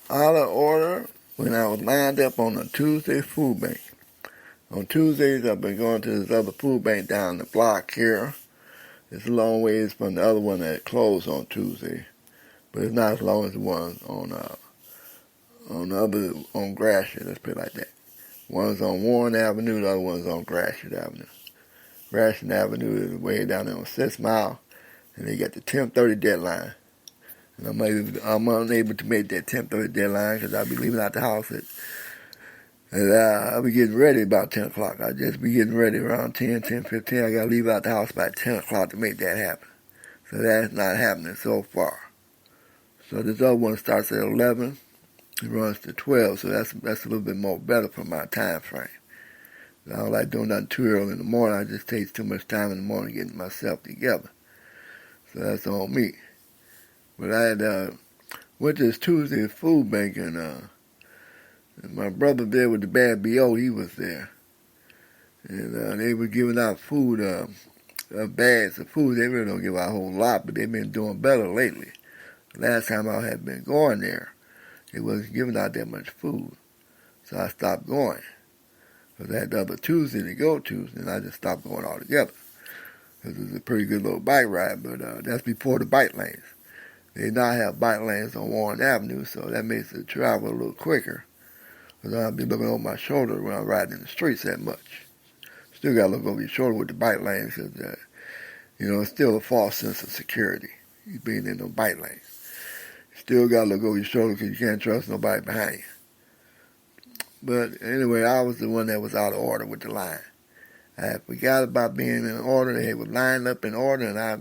out of order when I was lined up on a Tuesday food bank. On Tuesdays, I've been going to this other food bank down the block here. It's a long ways from the other one that closed on Tuesday, but it's not as long as the one on Gratiot. Let's put it like that. One's on Warren Avenue, the other one's on Gratiot Avenue. Gratiot Avenue is way down there on 6 Mile, and they got the 10:30 deadline. And I'm unable to make that 10:30 deadline because I'll be leaving out the house I'll be getting ready about 10 o'clock. I'll just be getting ready around 10:15. I got to leave out the house by 10 o'clock to make that happen. So that's not happening so far. So this other one starts at 11. It runs to 12, so that's a little bit more better for my time frame. I don't like doing nothing too early in the morning. I just takes too much time in the morning getting myself together. So that's on me. But I had went to this Tuesday food bank, and my brother there with the bad BO, he was there. And they were giving out food, bags of food. They really don't give out a whole lot, but they've been doing better lately. Last time I had been going there, they wasn't giving out that much food. So I stopped going. Because I had the other Tuesday to go to, and I just stopped going altogether. Because it was a pretty good little bike ride, but that's before the bike lanes. They now have bike lanes on Warren Avenue, so that makes the travel a little quicker. Because I'll be looking over my shoulder when I'm riding in the streets that much. Still got to look over your shoulder with the bike lanes because, it's still a false sense of security, you being in the bike lanes. You still got to look over your shoulder because you can't trust nobody behind you. But anyway, I was the one that was out of order with the line. I forgot about being in order. They were lined up in order, and I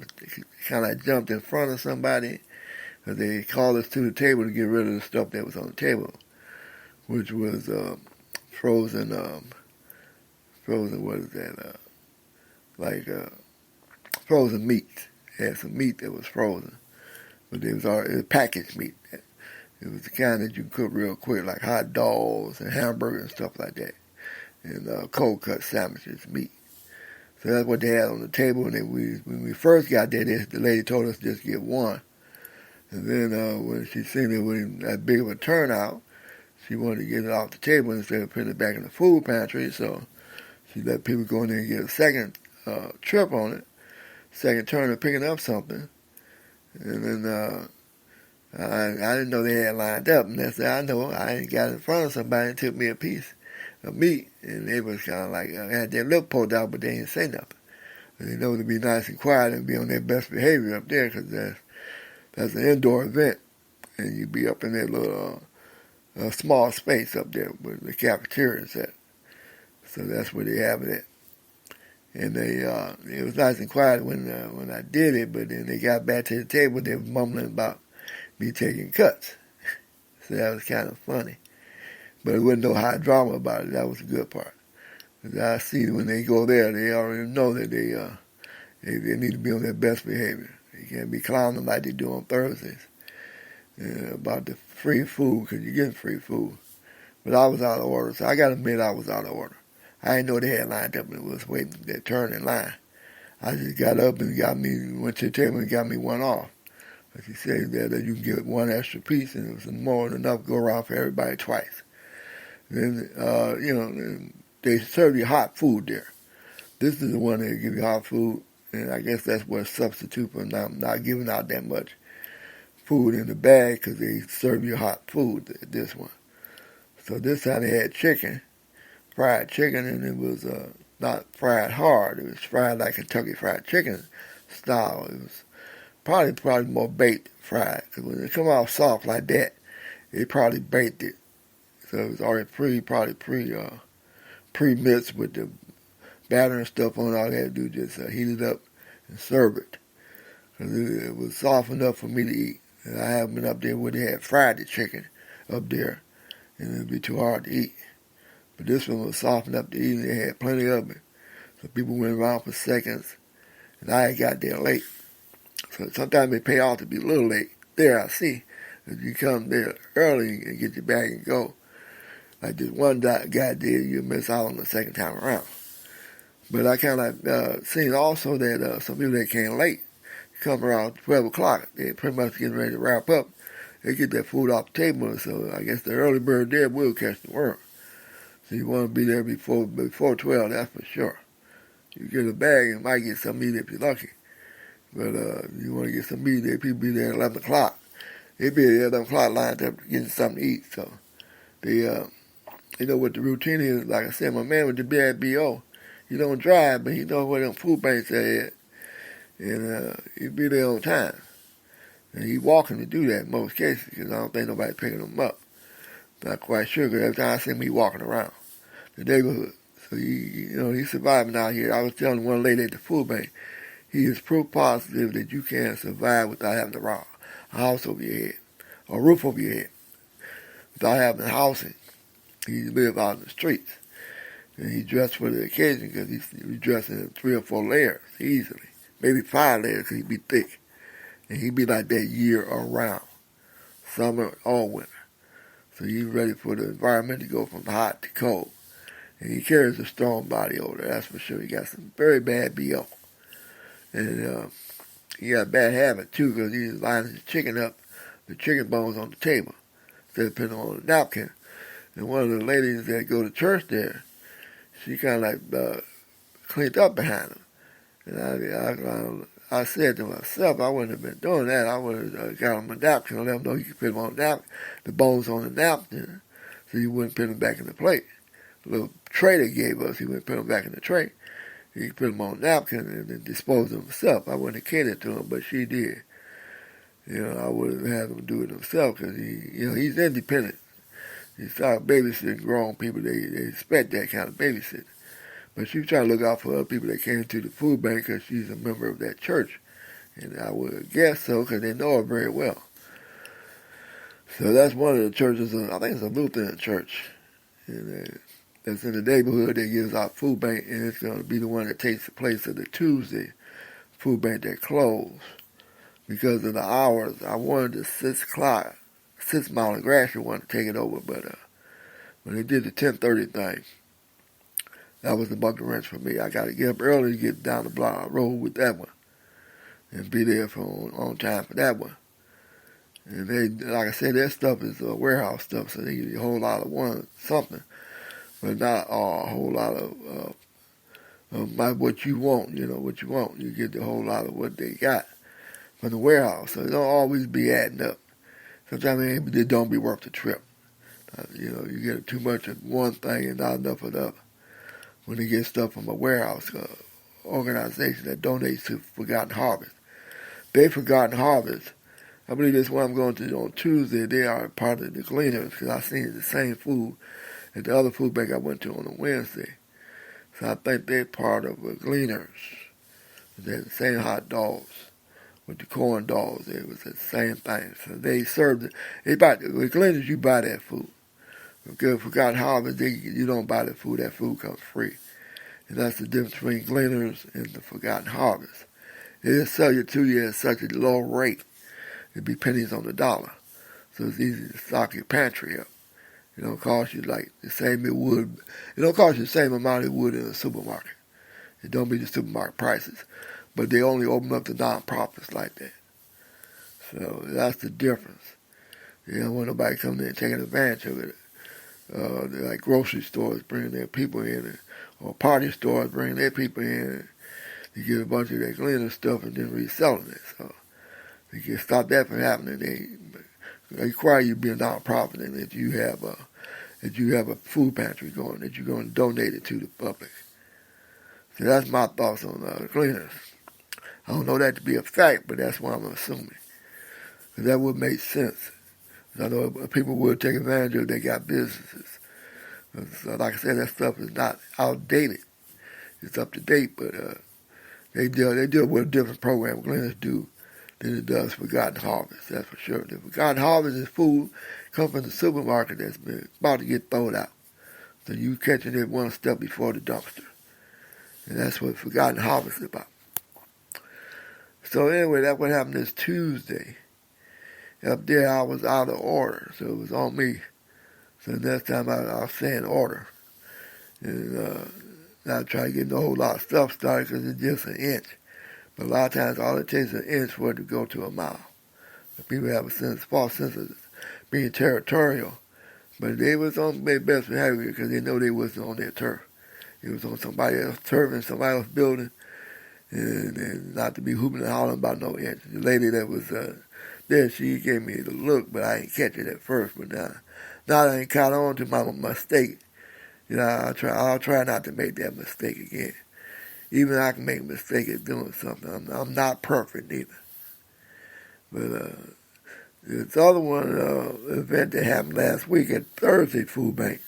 kind of jumped in front of somebody because they called us to the table to get rid of the stuff that was on the table, which was frozen, what is that, frozen meat. It had some meat that was frozen, but it was packaged meat. It was the kind that you cook real quick, like hot dogs and hamburgers and stuff like that, and cold cut sandwiches, meat. So that's what they had on the table. And then when we first got there, the lady told us just get one. And then when she seen it wasn't that big of a turnout, she wanted to get it off the table instead of putting it back in the food pantry. So she let people go in there and get a second trip on it, second turn of picking up something. And then I didn't know they had lined up. And that's I know I ain't got in front of somebody and took me a piece of meat. And they was kind of like, had their lip pulled out, but they didn't say nothing. And they know to be nice and quiet and be on their best behavior up there because that's an indoor event. And you be up in that little small space up there where the cafeteria is at. So that's where they have it at. And it was nice and quiet when I did it, but then they got back to the table, they were mumbling about me taking cuts. So that was kind of funny. But it wasn't no high drama about it. That was the good part. Because I see when they go there, they already know that they need to be on their best behavior. They can't be clowning like they do on Thursdays about the free food, because you're getting free food. But I was out of order, so I got to admit I was out of order. I didn't know they had lined up and was waiting their turn in line. I just got up and went to the table and got me one off. But she said that you can get one extra piece, and it was more than enough to go around for everybody twice. Then, they serve you hot food there. This is the one that give you hot food, and I guess that's what a substitute for not giving out that much food in the bag because they serve you hot food, this one. So this time they had fried chicken, and it was not fried hard. It was fried like Kentucky Fried Chicken style. It was probably more baked fried. When it come out soft like that, they probably baked it. So it was already pre-mixed with the batter and stuff on it. All they had to do just heat it up and serve it. Because it was soft enough for me to eat. And I haven't been up there where they had fried the chicken up there, and it would be too hard to eat. But this one was soft enough to eat, and they had plenty of it. So people went around for seconds, and I got there late. So sometimes it pay off to be a little late. There I see. If you come there early and get your bag and go, like this one guy did, you miss out on the second time around. But I kind of seen also that some people that came late, come around 12 o'clock, they pretty much getting ready to wrap up, they get that food off the table. So I guess the early bird there will catch the worm. So you want to be there before 12, that's for sure. You get a bag and might get some meat if you're lucky. But you want to get some meat there, people be there at 11 o'clock. They be there at 11 o'clock lined up getting something to eat. So they know what the routine is. Like I said, my man with the BO, he don't drive, but he knows where them food banks are at. And he be there on time. And he walking to do that in most cases because I don't think nobody's picking him up. Not quite sure because every time I see him, he walking around the neighborhood. So he's surviving out here. I was telling one lady at the food bank, he is proof positive that you can survive without having to rob a house over your head, or a roof over your head, without having housing. He live out in the streets. And he dressed for the occasion because he dressed in 3 or 4 layers easily. Maybe 5 layers because he be thick. And he be like that year around, summer or winter. So he's ready for the environment to go from hot to cold. And he carries a strong body odor, that's for sure. He got some very bad BO. And he got a bad habit, too, because he's lining his chicken up, the chicken bones on the table, instead of putting them on a napkin. And one of the ladies that go to church there, she kind of like cleaned up behind him. And I said to myself, I wouldn't have been doing that. I would have got him a napkin and let him know he could put them on the napkin, the bones on the napkin, so he wouldn't put them back in the plate. The little tray they gave us, he wouldn't put them back in the tray. He put them on a napkin and then dispose of them himself. I wouldn't have catered to him, but she did. I would have had him do it himself because he's independent. He started babysitting grown people. They expect that kind of babysitting. But she was trying to look out for other people that came to the food bank because she's a member of that church. And I would guess so because they know her very well. So that's one of the churches, I think it's a Lutheran church. And that's in the neighborhood that gives out food bank, and it's going to be the one that takes the place of the Tuesday food bank that closed. Because of the hours, I wanted the 6 o'clock, 6 Mile and Gratiot one to take it over, but when they did the 10:30 thing, that was the bucket wrench for me. I got to get up early to get down the block road with that one and be there on time for that one. And they, like I said, their stuff is warehouse stuff, so they give you a whole lot of something, but not a whole lot of what you want. What you want. You get the whole lot of what they got from the warehouse, so it don't always be adding up. Sometimes it don't be worth the trip. You get too much of one thing and not enough of the other. When they get stuff from a warehouse organization that donates to Forgotten Harvest. They Forgotten Harvest, I believe this one I'm going to on Tuesday, they are part of the Gleaners because I seen the same food at the other food bank I went to on a Wednesday. So I think they're part of the Gleaners. They're the same hot dogs with the corn dogs. It was the same thing. So they served it. With Gleaners, you buy that food. Because Forgotten Harvest, you don't buy the food. That food comes free. And that's the difference between Gleaners and the Forgotten Harvest. They'll sell you to you at such a low rate. It'd be pennies on the dollar. So it's easy to stock your pantry up. It don't cost you like the same it would. It don't cost you the same amount it would in a supermarket. It don't be the supermarket prices. But they only open up to non-profits like that. So that's the difference. You don't want nobody coming in and taking advantage of it. Like grocery stores bringing their people in, or party stores bringing their people in. You get a bunch of that Gleaner stuff and then reselling it. So they can stop that from happening. They require you to be a non-profit and that you have a food pantry going, that you're going to donate it to the public. So that's my thoughts on Gleaners. I don't know that to be a fact, but that's what I'm assuming. Because that would make sense. I know people would take advantage of it. They got businesses. So like I said, that stuff is not outdated. It's up to date, but they deal with a different program. Gleaners do than it does Forgotten Harvest. That's for sure. The Forgotten Harvest is food comes from the supermarket that's been about to get thrown out. So you catching it one step before the dumpster, and that's what Forgotten Harvest is about. So anyway, that's what happened this Tuesday. Up there, I was out of order, so it was on me. So next time I'll say an order. And not try to get a whole lot of stuff started because it's just an inch. But a lot of times, all it takes is an inch for it to go to a mile. People have a false sense of being territorial. But they was on their best behavior because they know they wasn't on their turf. It was on somebody else's turf and somebody else's building, and not to be hooping and hollering about no inch. The lady that was there, she gave me the look, but I ain't catch it at first. But now I ain't caught on to my mistake. I'll try not to make that mistake again. Even I can make a mistake at doing something. I'm not perfect either. But this other one event that happened last week at Thursday Food Bank,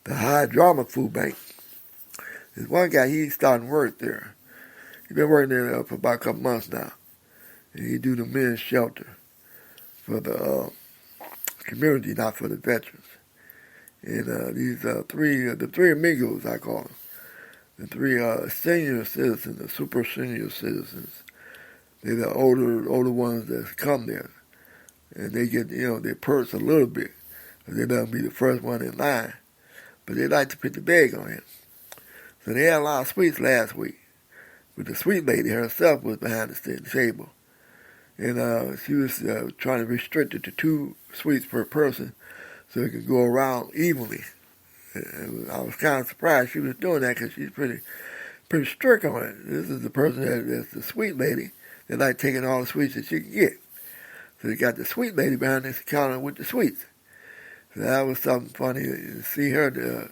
the High Drama Food Bank. There's one guy, he's starting work there. He's been working there for about a couple months now. And he do the men's shelter for the community, not for the veterans. And these the three amigos, I call them. The three senior citizens, the super senior citizens. They're the older ones that come there. And they get, they perks a little bit. Because they don't be the first one in line. But they like to put the bag on him. So they had a lot of sweets last week. But the sweet lady herself was behind the table. And she was trying to restrict it to 2 sweets per person so it could go around evenly. And I was kind of surprised she was doing that because she's pretty strict on it. This is the person that's the sweet lady that like taking all the sweets that she can get. So they got the sweet lady behind this counter with the sweets. So that was something funny to see her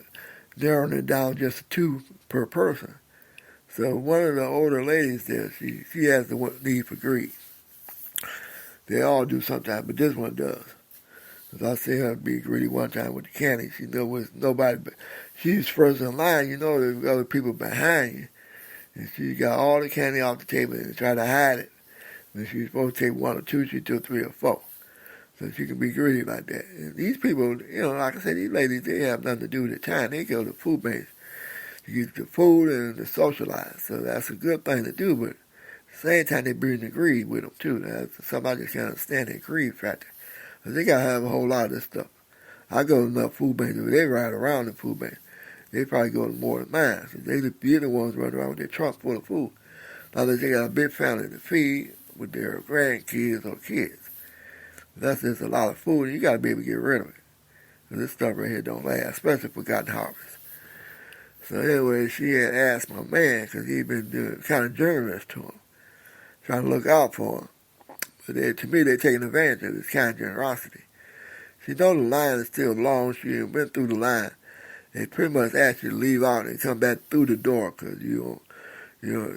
narrowing it down just to 2 per person. So one of the older ladies there, she has the need for greed. They all do sometimes, but this one does. Because I see her be greedy one time with the candy. She know with nobody, but she's first in line. There's other people behind you. And she got all the candy off the table and tried to hide it. When she's supposed to take 1 or 2, she took 3 or 4. So she can be greedy like that. And these people, like I said, these ladies, they have nothing to do with their time. They go to food banks to get the food and to socialize. So that's a good thing to do, but at the same time, they bring the greed with them, too. Somebody just can't understand that greed factor. Because they got to have a whole lot of this stuff. I go to enough food banks, but they ride around the food bank. They probably go to more than mine. So they're the ones running around with their trunk full of food. Now they got a big family to feed with their grandkids or kids. That's just a lot of food, and you got to be able to get rid of it. Because this stuff right here don't last, especially for Forgotten Harvest. So anyway, she had asked my man, because he'd been kind of generous to him, trying to look out for him. But to me, they're taking advantage of this kind of generosity. She knows the line is still long. She had been through the line. They pretty much ask you to leave out and come back through the door because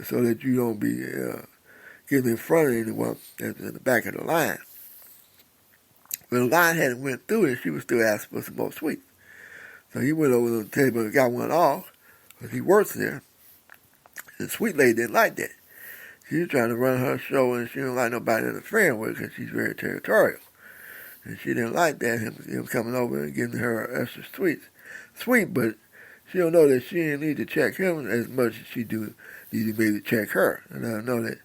so that you don't be getting in front of anyone that's in the back of the line. But the line hadn't went through it, she was still asking for some more sweets. So he went over to the table and got one off because he works there. The sweet lady didn't like that. She was trying to run her show and she didn't like nobody interfering with her because she's very territorial. And she didn't like that, him coming over and giving her extra sweets. Sweet, but she don't know that she didn't need to check him as much as she do need to maybe check her. And I know that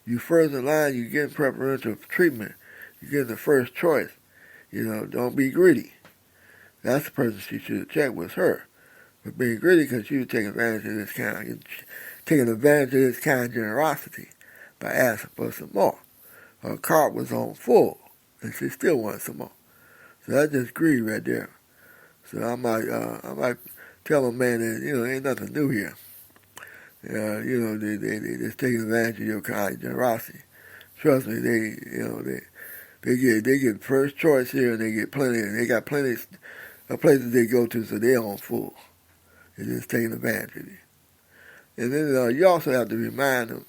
you first in line, you get preferential treatment. You get the first choice. Don't be greedy. That's the person she should have checked was her. But being greedy because she was taking advantage of this kind of generosity by asking for some more. Her cart was on full, and she still wanted some more. So that's just greed right there. So I might tell a man that, ain't nothing new here. They just taking advantage of your kind of generosity. Trust me, they get first choice here, and they get plenty, and they got plenty of places they go to, so they're on full. They're just taking advantage of you. And then you also have to remind them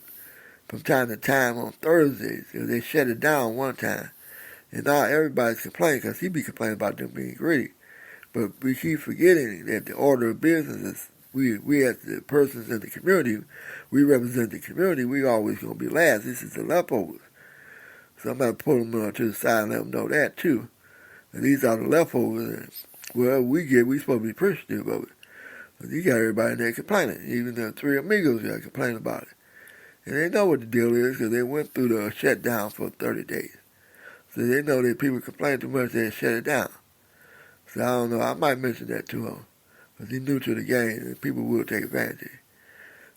from time to time on Thursdays. They shut it down one time, and now everybody's complaining because he be complaining about them being greedy. But we keep forgetting that the order of business is we as the persons in the community, we represent the community, we always going to be last. This is the leftovers. So I'm going to pull them to the side and let them know that too. And these are the leftovers. And we supposed to be appreciative of it. But you got everybody in there complaining. Even the three amigos here complaining about it. And they know what the deal is because they went through the shutdown for 30 days. So they know that people complain too much, they shut it down. So I don't know, I might mention that to him. Because he's new to the game and people will take advantage of it.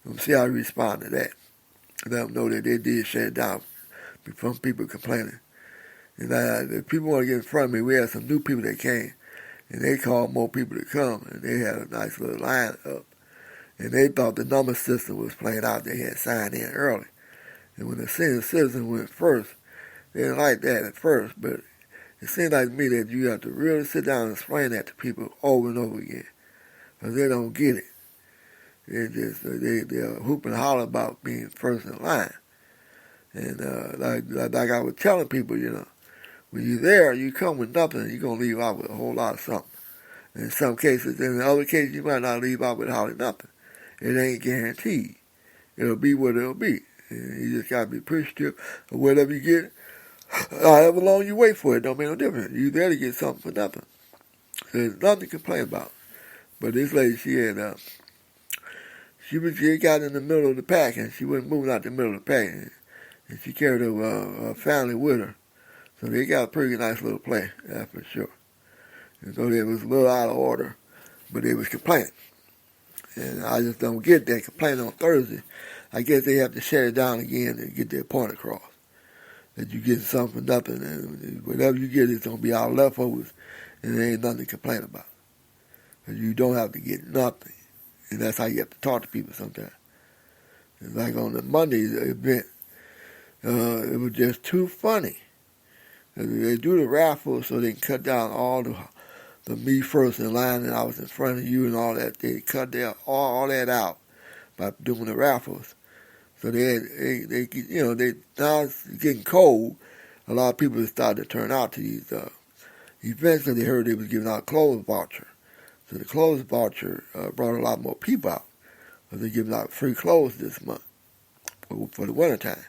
We'll see how he responds to that. Let them know that they did shut it down from people complaining. And if people want to get in front of me, we had some new people that came, and they called more people to come, and they had a nice little line up. And they thought the number system was playing out. They had signed in early. And when the senior citizen went first, they didn't like that at first, but it seemed like to me that you have to really sit down and explain that to people over and over again, because they don't get it. They're hooping and holler about being first in line. And like I was telling people, when you're there, you come with nothing, and you're going to leave out with a whole lot of something. In some cases, in other cases, you might not leave out with hardly nothing. It ain't guaranteed. It'll be what it'll be. And you just got to be appreciative of whatever you get. However long you wait for it, don't make no difference. You there to get something for nothing. So there's nothing to complain about. But this lady, she got in the middle of the pack, and she wasn't moving out the middle of the pack. And she carried her family with her. So they got a pretty nice little play, that's for sure. And so they was a little out of order, but they was complaining. And I just don't get that complaining on Thursday. I guess they have to shut it down again and get their point across. That you get something for nothing, and whatever you get is going to be our leftovers, and there ain't nothing to complain about. Because you don't have to get nothing. And that's how you have to talk to people sometimes. It's like on the Monday event, it was just too funny. They do the raffle so they can cut down all the me first in line and I was in front of you and all that. They cut all that out by doing the raffles. So now it's getting cold. A lot of people started to turn out to these events because they heard they was giving out a clothes voucher. So the clothes voucher brought a lot more people out because they're giving out free clothes this month for the wintertime.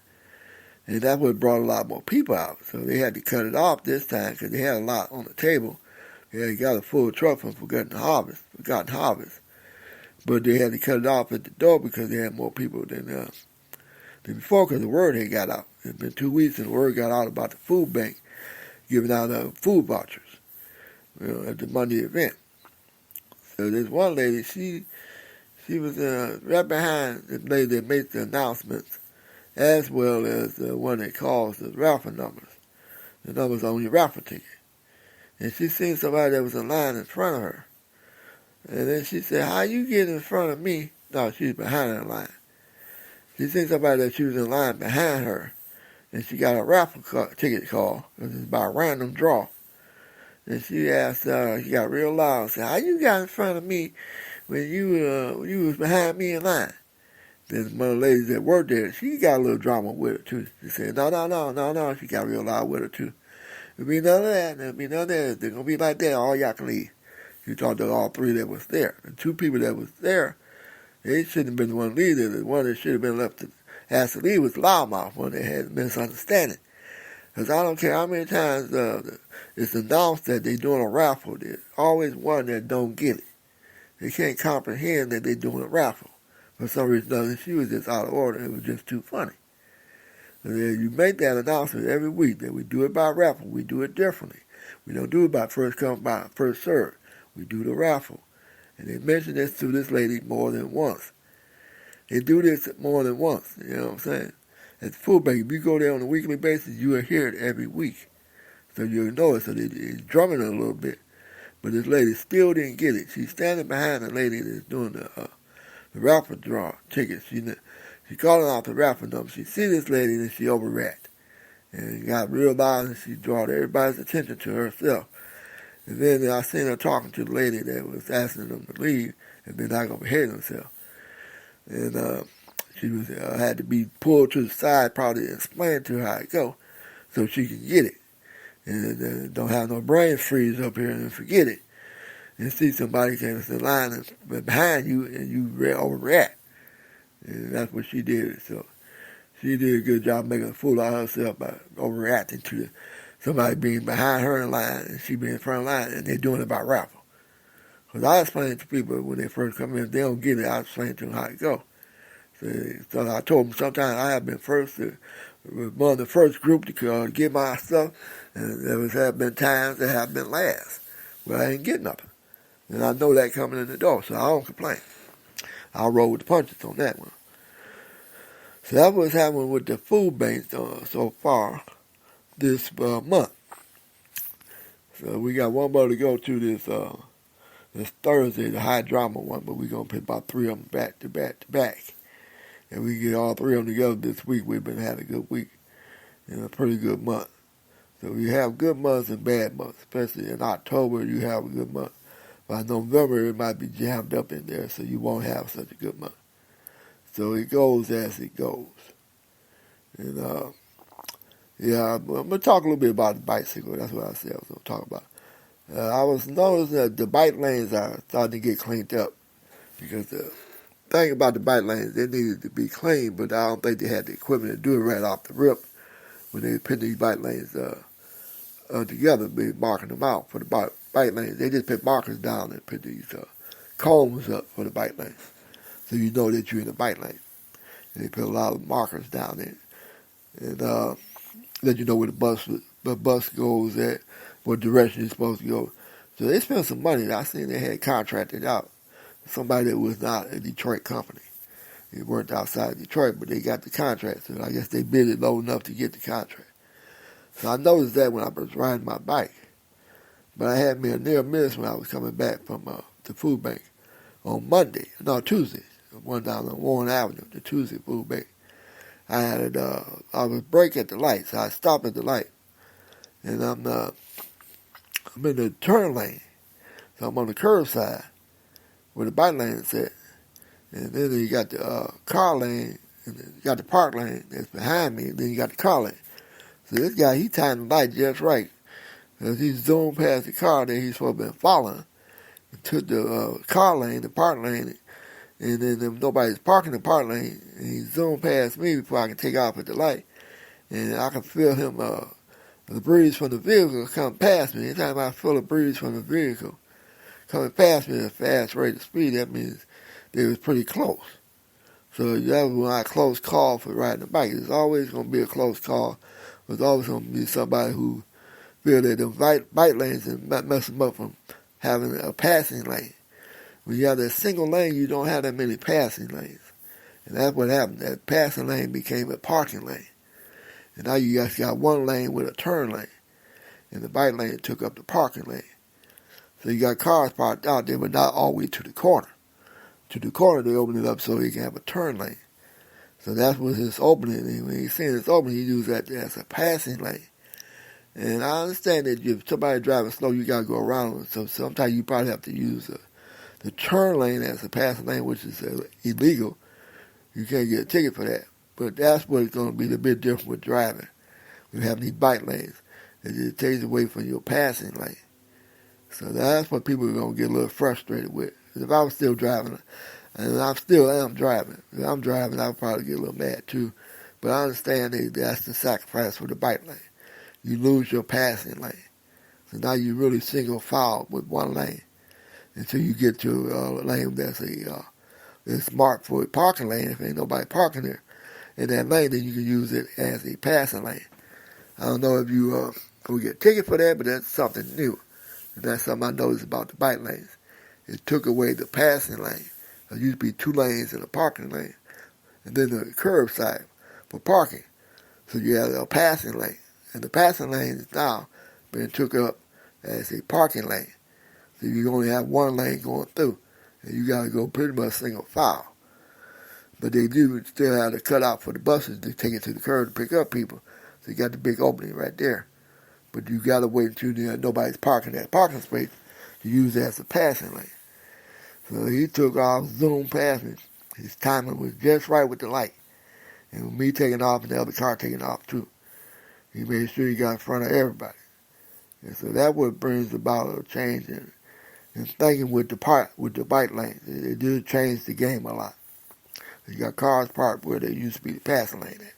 And that's what brought a lot more people out. So they had to cut it off this time because they had a lot on the table. They got a full truck from Forgotten Harvest. But they had to cut it off at the door because they had more people than before because the word had got out. It's been 2 weeks and the word got out about the food bank giving out food vouchers at the Monday event. So this one lady, she was right behind the lady that makes the announcements, as well as the one that calls the raffle numbers. The numbers on your raffle ticket. And she seen somebody that was in line in front of her. And then she said, how you get in front of me? No, she was behind her in line. She seen somebody that she was in line behind her. And she got a raffle ticket call. Because it's by random draw. And she asked, she got real loud and said, how you got in front of me when you was behind me in line? Then one of the ladies that worked there, she got a little drama with her, too. She said, no. She got real loud with her, too. There'll be none of that. There'll be none of that. They're going to be like that. All y'all can leave. She talked to all three that was there. The two people that was there, they shouldn't have been the one leader. The one that should have been left to ask to leave was Loudmouth, one that had a misunderstanding. Because I don't care how many times it's announced that they're doing a raffle. There's always one that don't get it. They can't comprehend that they're doing a raffle. For some reason, she was just out of order. It was just too funny. And then you make that announcement every week that we do it by raffle. We do it differently. We don't do it by first come, by first serve. We do the raffle. And they mention this to this lady more than once. They do this more than once. You know what I'm saying? At the food bank, if you go there on a weekly basis, you will hear it every week. So you'll know it. So they're drumming it a little bit. But this lady still didn't get it. She's standing behind the lady that's doing the raffle draw tickets. She calling out the raffle number. She see this lady and she overreacted. And it got real loud and she drawed everybody's attention to herself. And then I seen her talking to the lady that was asking them to leave and they're not going to behave themselves. And she was had to be pulled to the side, probably explain to her how it go so she can get it. And don't have no brain freeze up here and forget it. And see somebody came in line and behind you and you overreact. And that's what she did. So she did a good job making a fool out of herself by overreacting to somebody being behind her in line and she being in front of the line and they're doing it by raffle. Because I explain it to people when they first come in, if they don't get it, I explain to them how it go. So I told them sometimes I have been one of the first group to get my stuff, and there have been times that have been last where I didn't get nothing. And I know that coming in the door, so I don't complain. I'll roll with the punches on that one. So that was happening with the food banks so far this month. So we got one more to go to this Thursday, the high drama one, but we're gonna put about 3 of them back to back to back. And we get all 3 of them together this week. We've been having a good week and a pretty good month. So you have good months and bad months, especially in October you have a good month. By November it might be jammed up in there, so you won't have such a good month. So it goes as it goes. And yeah, I'm going to talk a little bit about the bicycle. That's what I said I was going to talk about. I was noticing that the bike lanes are starting to get cleaned up because the thing about the bike lanes, they needed to be clean, but I don't think they had the equipment to do it right off the rip when they put these bike lanes together, be marking them out for the bike lanes. They just put markers down and put these cones up for the bike lanes, so you know that you're in the bike lane. And they put a lot of markers down there, and let you know where the bus goes at, what direction you're supposed to go. So they spent some money. I seen they had contracted out somebody that was not a Detroit company. They worked outside of Detroit, but they got the contract. So I guess they bid it low enough to get the contract. So I noticed that when I was riding my bike. But I had me a near miss when I was coming back from the food bank on Tuesday. I went down on Warren Avenue, the Tuesday food bank. I was braking at the light, so I stopped at the light. And I'm in the turn lane. So I'm on the curb side where the bike lane is at. And then you got the car lane, and then you got the park lane that's behind me, and then you got the car lane. So this guy, he timed the light just right. As he zoomed past the car that he's supposed to have been following, and took the car lane, the park lane, and then if nobody's parking the park lane, and he zoomed past me before I could take off at the light. And I could feel him, the breeze from the vehicle come past me. Anytime I feel a breeze from the vehicle coming past me at a fast rate of speed, that means they was pretty close. So that was my close call for riding a bike. It's always going to be a close call. There's always going to be somebody who feel that the bike lanes and mess them up from having a passing lane. When you have that single lane, you don't have that many passing lanes. And that's what happened. That passing lane became a parking lane. And now you guys got one lane with a turn lane. And the bike lane took up the parking lane. So you got cars parked out there, but not all the way to the corner. To the corner, they opened it up so you can have a turn lane. So that's what his opening is. When he's saying it's opening, he uses that as a passing lane. And I understand that if somebody driving slow, you got to go around them. So sometimes you probably have to use the turn lane as a passing lane, which is illegal. You can't get a ticket for that. But that's what's going to be the big difference with driving. We have these bike lanes. It takes away from your passing lane. So that's what people are going to get a little frustrated with. If I was still driving, and I still am driving, if I'm driving, I'll probably get a little mad too. But I understand that that's the sacrifice for the bike lane. You lose your passing lane. So now you really single file with one lane until you get to a lane that's marked for a parking lane. If ain't nobody parking there in that lane, then you can use it as a passing lane. I don't know if you will get a ticket for that, but that's something new. And that's something I noticed about the bike lanes. It took away the passing lane. There used to be 2 lanes in the parking lane, and then the curb side for parking. So you have a passing lane. And the passing lane is now being took up as a parking lane. So you only have one lane going through, and you got to go pretty much single file. But they do still have to cut out for the buses to take it to the curb to pick up people. So you got the big opening right there. But you got to wait until nobody's parking that parking space to use that as a passing lane. So he took off, zoomed past me. His timing was just right with the light. And with me taking off and the other car taking off too. He made sure he got in front of everybody. And so that what brings about a change in thinking with the bike lanes. It did change the game a lot. You got cars parked where they used to be the passing lane at.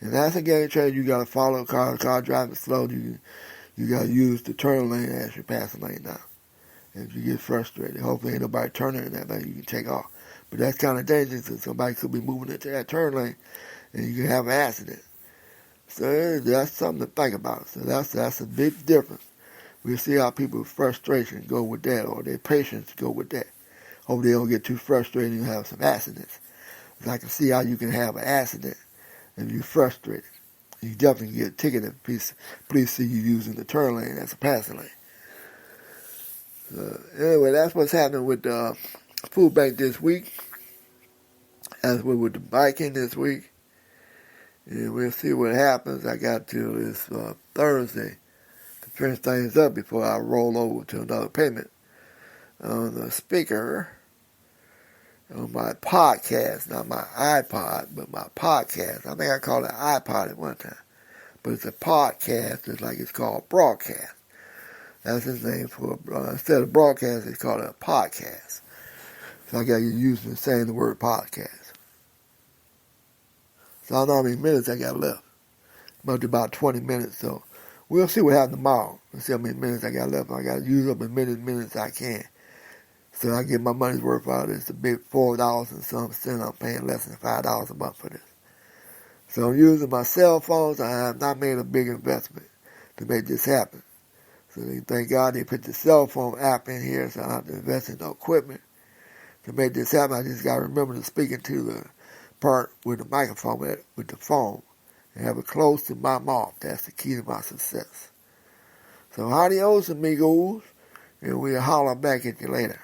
And that's a game change. You got to follow car driving slow. You got to use the turn lane as your passing lane now. And if you get frustrated, hopefully ain't nobody turning in that lane, you can take off. But that's kind of dangerous because somebody could be moving into that turn lane and you can have an accident. So that's something to think about. So that's a big difference. We'll see how people's frustration go with that or their patience go with that. Hope they don't get too frustrated and have some accidents. Because I can see how you can have an accident if you're frustrated You definitely get a ticket if police see you using the turn lane as a passing lane. Anyway, that's what's happening with the food bank this week. As we with the biking this week. And we'll see what happens. I got till this Thursday to finish things up before I roll over to another payment on the speaker on my podcast, not my iPod, but my podcast. I think I called it iPod at one time. But it's a podcast, just like it's called broadcast. That's his name for, instead of broadcast, it's called a podcast. So I got you used to saying the word podcast. So I don't know how many minutes I got left. About 20 minutes, so we'll see what happens tomorrow. We'll see how many minutes I got left. I got to use up as many minutes I can. So I get my money's worth out of this. A big $4 and some cents. I'm paying less than $5 a month for this. So I'm using my cell phones. I have not made a big investment to make this happen. So thank God they put the cell phone app in here, so I don't have to invest in no equipment to make this happen. I just got to remember to speak into the part with the microphone, with the phone, and have it close to my mouth. That's the key to my success. So adios, amigos, and we'll holler back at you later.